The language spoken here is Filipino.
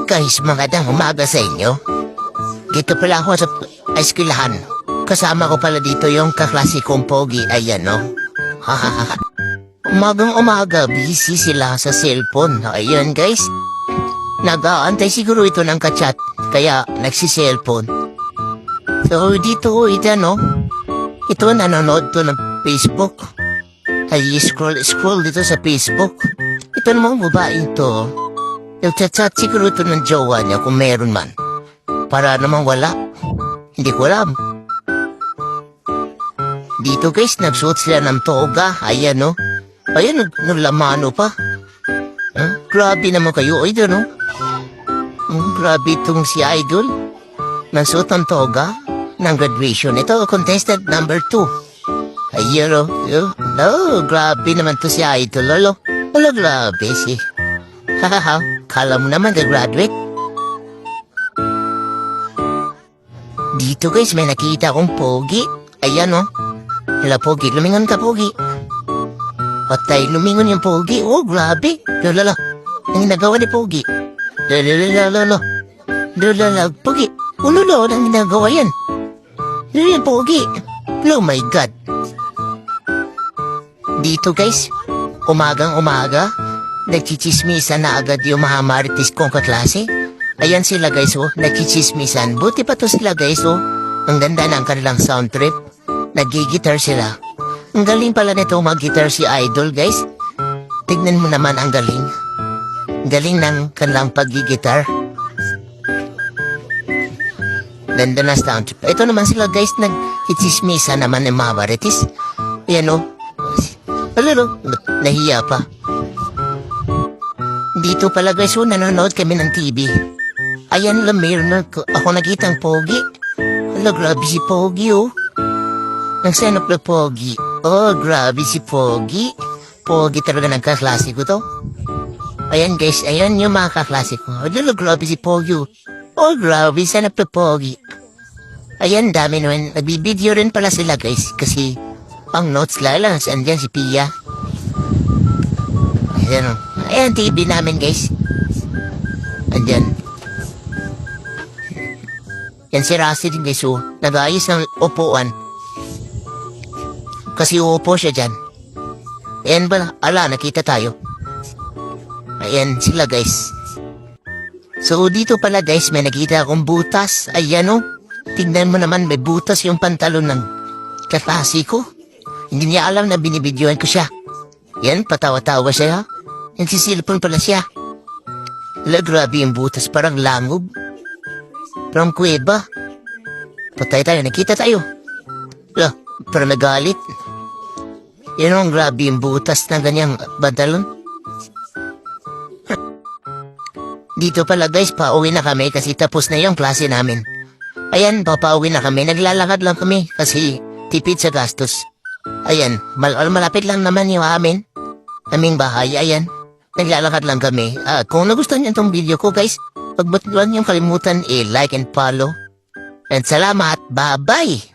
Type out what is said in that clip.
Guys, magandang umaga sa inyo. Dito pala ako sa eskwelahan. Kasama ko pala dito yung kaklase kong pogi. Ayan, no? Umagang umaga, busy sila sa cellphone. Ayan, guys. Nag-aantay siguro ito ng kachat, kaya nagsi-cellphone. So, dito, ito, no? Ito, nanonood to ng Facebook. Ay, scroll dito sa Facebook. Ito namang babae ito. Nagchat-chat siguro ito ng jowa niya kung meron man. Para namang wala. Hindi ko alam. Dito guys, nagsuot sila ng toga. Ayan, no? Ayan, naglamano pa. Grabe naman kayo. Idol, no? Grabe itong si Idol. Nagsuot ng toga ng graduation. Ito, contestant number 2. Ayan, no? No, grabe naman to si Idol. Lolo, grabe si. Hahaha. Kala mo naman graduate. Dito guys, may nakita akong pogi. Ayan, no? Hala, pogi. Lumingon ka, pogi. Patay, lumingon yung pogi. Oh, grabe. Lala. Ang ginagawa ni pogi. Lala. Pogi. Lolo, ang ginagawa yan. Lala, pogi. Oh my God. Dito guys, umagang umaga, nagchichismisan na agad yung mga marites kong kaklase. Ayan sila guys, oh, nagchichismisan. Buti pa to sila guys, oh. Ang ganda ng kanilang sound trip. Nag-gitar sila. Ang galing pala nito mag-gitar si Idol guys. Tignan mo naman ang galing. Galing ng kanilang pag-gitar. Ganda na sound trip. Ito naman sila guys, nagchichismisan naman ng mga marites. Ayan, oh. Alero, nahiya pa. Dito pala guys, oh, nanonood kami ng TV. Ayan lang, mayroon na ako nakitang pogi. Hala, grabe si pogi, oh. Nagsanap na pogi. Oh, grabe si pogi. Pogi talaga ng kaklase ko to. Ayan guys, ayan yung mga kaklase ko. Hala, grabe si pogi, oh. Oh, grabe, sanap na pogi. Ayan, dami naman. Nagbibideo rin pala sila guys, kasi ang notes lang, andyan si Pia. Ayan, oh. Ayan, TV namin, guys. Andyan. Yan si Russell din, guys, oh. Nag-ayos ng upuan. Kasi uupo siya dyan. Ayan ba? Ala, nakita tayo. Ayan sila, guys. So, dito pala, guys, may nakita akong butas. Ayan, oh. Tingnan mo naman, may butas yung pantalon ng kaklase ko. Hindi niya alam na binibidyoan ko siya. Yan, patawa-tawa siya. Nagsisilpon pala siya. Hala, grabe yung butas, parang langob. Parang kuweba. Patay tayo, nakita tayo. Hala, parang nagalit. Yan ang grabe yung butas na ganyang badalon. Dito pala guys, pauwi na kami kasi tapos na yung klase namin. Ayan, papauwi na kami. Naglalakad lang kami kasi tipid sa gastos. Ayan, malapit lang naman yung aming bahay. Ayan. Naglalakad lang kami. Kung nagustuhan niyo itong video ko guys, huwag niyong kalimutan i-like and follow. And salamat. Bye-bye!